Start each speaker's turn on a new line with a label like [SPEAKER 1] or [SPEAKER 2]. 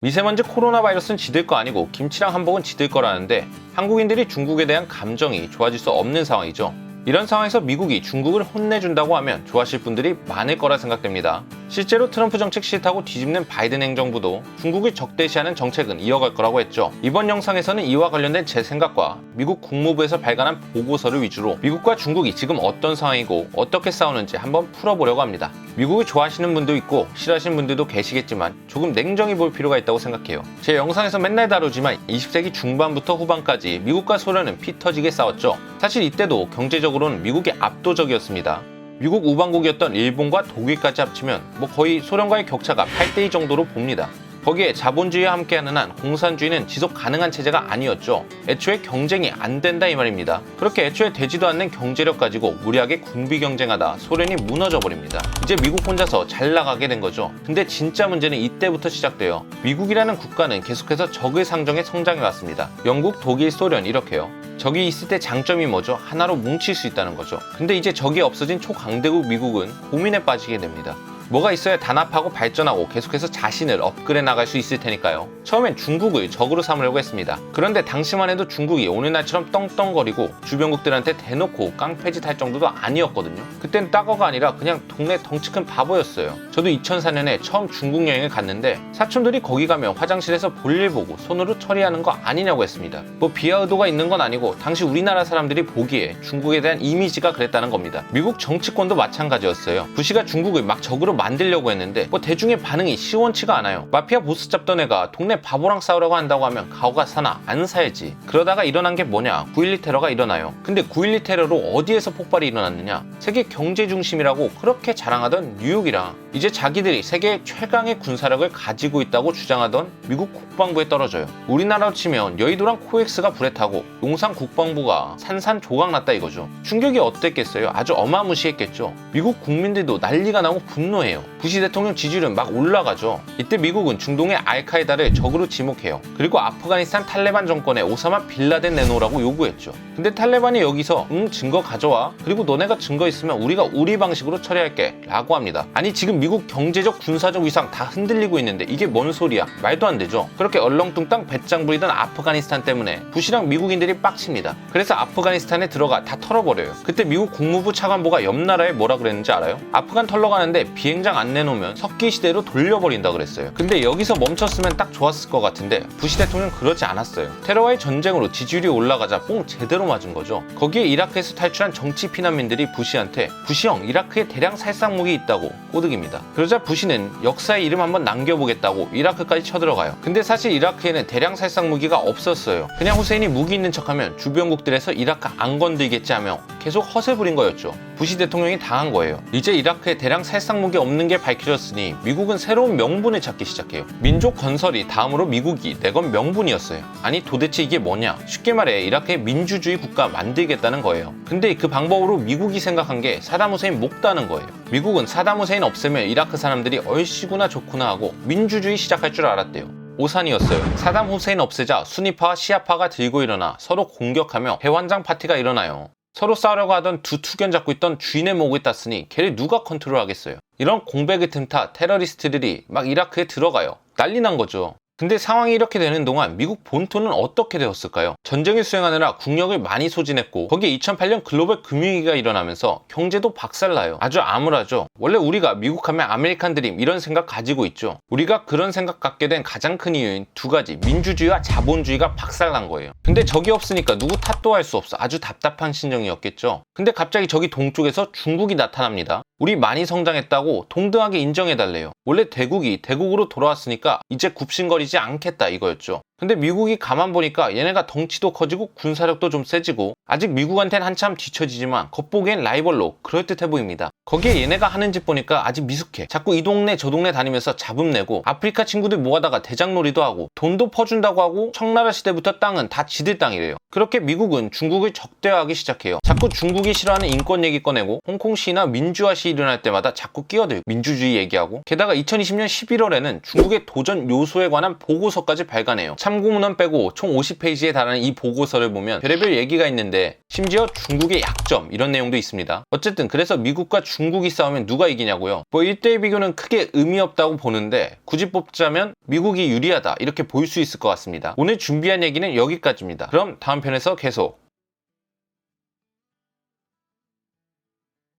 [SPEAKER 1] 미세먼지 코로나 바이러스는 지들 거 아니고 김치랑 한복은 지들 거라는데 한국인들이 중국에 대한 감정이 좋아질 수 없는 상황이죠. 이런 상황에서 미국이 중국을 혼내준다고 하면 좋아하실 분들이 많을 거라 생각됩니다. 실제로 트럼프 정책 싫다고 뒤집는 바이든 행정부도 중국을 적대시하는 정책은 이어갈 거라고 했죠. 이번 영상에서는 이와 관련된 제 생각과 미국 국무부에서 발간한 보고서를 위주로 미국과 중국이 지금 어떤 상황이고 어떻게 싸우는지 한번 풀어보려고 합니다. 미국을 좋아하시는 분도 있고 싫어하시는 분들도 계시겠지만 조금 냉정히 볼 필요가 있다고 생각해요. 제 영상에서 맨날 다루지만 20세기 중반부터 후반까지 미국과 소련은 피 터지게 싸웠죠. 사실 이때도 경제적으로는 미국이 압도적이었습니다. 미국 우방국이었던 일본과 독일까지 합치면 거의 소련과의 격차가 8대2 정도로 봅니다. 거기에 자본주의와 함께하는 한 공산주의는 지속 가능한 체제가 아니었죠. 애초에 경쟁이 안 된다 이 말입니다. 그렇게 애초에 되지도 않는 경제력 가지고 무리하게 군비 경쟁하다 소련이 무너져 버립니다. 이제 미국 혼자서 잘 나가게 된 거죠. 근데 진짜 문제는 이때부터 시작돼요. 미국이라는 국가는 계속해서 적을 상정해 성장해 왔습니다. 영국, 독일, 소련 이렇게요. 적이 있을 때 장점이 뭐죠? 하나로 뭉칠 수 있다는 거죠. 근데 이제 적이 없어진 초강대국 미국은 고민에 빠지게 됩니다. 뭐가 있어야 단합하고 발전하고 계속해서 자신을 업그레이드 나갈 수 있을 테니까요. 처음엔 중국을 적으로 삼으려고 했습니다. 그런데 당시만 해도 중국이 오늘날처럼 떵떵거리고 주변국들한테 대놓고 깡패짓 할 정도도 아니었거든요. 그땐 따거가 아니라 그냥 동네 덩치 큰 바보였어요. 저도 2004년에 처음 중국 여행을 갔는데 사촌들이 거기 가면 화장실에서 볼일 보고 손으로 처리하는 거 아니냐고 했습니다. 비하 의도가 있는 건 아니고 당시 우리나라 사람들이 보기에 중국에 대한 이미지가 그랬다는 겁니다. 미국 정치권도 마찬가지였어요. 부시가 중국을 막 적으로 만들려고 했는데 대중의 반응이 시원치가 않아요. 마피아 보스 잡던 애가 동네 바보랑 싸우려고 한다고 하면 가오가 사나 안 살지. 그러다가 일어난 게 뭐냐? 9.12 테러가 일어나요. 근데 9.12 테러로 어디에서 폭발이 일어났느냐? 세계 경제 중심이라고 그렇게 자랑하던 뉴욕이랑 이제 자기들이 세계 최강의 군사력을 가지고 있다고 주장하던 미국 국방부에 떨어져요. 우리나라로 치면 여의도랑 코엑스가 불에 타고 용산 국방부가 산산조각났다 이거죠. 충격이 어땠겠어요? 아주 어마무시했겠죠. 미국 국민들도 난리가 나고 분노해요. 부시 대통령 지지율은 막 올라가죠. 이때 미국은 중동의 알카에다를 적으로 지목해요. 그리고 아프가니스탄 탈레반 정권에 오사마 빌라덴 내놓으라고 요구했죠. 근데 탈레반이 여기서 증거 가져와. 그리고 너네가 증거 있으면 우리가 우리 방식으로 처리할게 라고 합니다. 아니 지금 미국 경제적 군사적 위상 다 흔들리고 있는데 이게 뭔 소리야? 말도 안 되죠. 그렇게 얼렁뚱땅 배짱 부리던 아프가니스탄 때문에 부시랑 미국인들이 빡칩니다. 그래서 아프가니스탄에 들어가 다 털어버려요. 그때 미국 국무부 차관보가 옆 나라에 뭐라 그랬는지 알아요? 아프간 털러 가는데 비행장 안 내놓으면 석기 시대로 돌려버린다 그랬어요. 근데 여기서 멈췄으면 딱 좋았을 것 같은데 부시 대통령 그러지 않았어요. 테러와의 전쟁으로 지지율이 올라가자 뽕 제대로 맞은 거죠. 거기에 이라크에서 탈출한 정치 피난민들이 부시한테 부시 형 이라크에 대량 살상 무기 있다고 꼬드깁니다. 그러자 부시는 역사의 이름 한번 남겨보겠다고 이라크까지 쳐들어가요. 근데 사실 이라크에는 대량 살상 무기가 없었어요. 그냥 후세인이 무기 있는 척하면 주변국들에서 이라크 안 건들겠지 하며 계속 허세 부린 거였죠. 부시 대통령이 당한 거예요. 이제 이라크에 대량 살상 무기 없는 게 밝혀졌으니 미국은 새로운 명분을 찾기 시작해요. 민족 건설이 다음으로 미국이 내건 명분이었어요. 아니 도대체 이게 뭐냐? 쉽게 말해 이라크의 민주주의 국가 만들겠다는 거예요. 근데 그 방법으로 미국이 생각한 게 사담 후세인 목 따는 거예요. 미국은 사담 후세인 없애면 이라크 사람들이 얼씨구나 좋구나 하고 민주주의 시작할 줄 알았대요. 오산이었어요. 사담 후세인 없애자 수니파와 시아파가 들고 일어나 서로 공격하며 해환장 파티가 일어나요. 서로 싸우려고 하던 두 투견 잡고 있던 주인의 목을 땄으니 걔를 누가 컨트롤하겠어요. 이런 공백을 틈타 테러리스트들이 막 이라크에 들어가요. 난리 난 거죠. 근데 상황이 이렇게 되는 동안 미국 본토는 어떻게 되었을까요? 전쟁을 수행하느라 국력을 많이 소진했고 거기에 2008년 글로벌 금융위기가 일어나면서 경제도 박살나요. 아주 암울하죠. 원래 우리가 미국 하면 아메리칸 드림 이런 생각 가지고 있죠. 우리가 그런 생각 갖게 된 가장 큰 이유인 두 가지, 민주주의와 자본주의가 박살난 거예요. 근데 적이 없으니까 누구 탓도 할 수 없어. 아주 답답한 심정이었겠죠. 근데 갑자기 저기 동쪽에서 중국이 나타납니다. 우리 많이 성장했다고 동등하게 인정해달래요. 원래 대국이 대국으로 돌아왔으니까 이제 굽신거리지 않겠다 이거였죠. 근데 미국이 가만 보니까 얘네가 덩치도 커지고 군사력도 좀 세지고 아직 미국한텐 한참 뒤처지지만 겉보기엔 라이벌로 그럴듯해 보입니다. 거기에 얘네가 하는 짓 보니까 아직 미숙해. 자꾸 이 동네 저 동네 다니면서 잡음 내고 아프리카 친구들 모아다가 대장놀이도 하고 돈도 퍼준다고 하고 청나라 시대부터 땅은 다 지들 땅이래요. 그렇게 미국은 중국을 적대화하기 시작해요. 자꾸 중국이 싫어하는 인권 얘기 꺼내고 홍콩 시나 민주화 시 일어날 때마다 자꾸 끼어들고 민주주의 얘기하고 게다가 2020년 11월에는 중국의 도전 요소에 관한 보고서까지 발간해요. 참고문헌 빼고 총 50페이지에 달하는 이 보고서를 보면 별의별 얘기가 있는데 심지어 중국의 약점 이런 내용도 있습니다. 어쨌든 그래서 미국과 중국이 싸우면 누가 이기냐고요. 뭐 1대1 비교는 크게 의미 없다고 보는데 굳이 뽑자면 미국이 유리하다 이렇게 보일 수 있을 것 같습니다. 오늘 준비한 얘기는 여기까지입니다. 그럼 다음 편에서 계속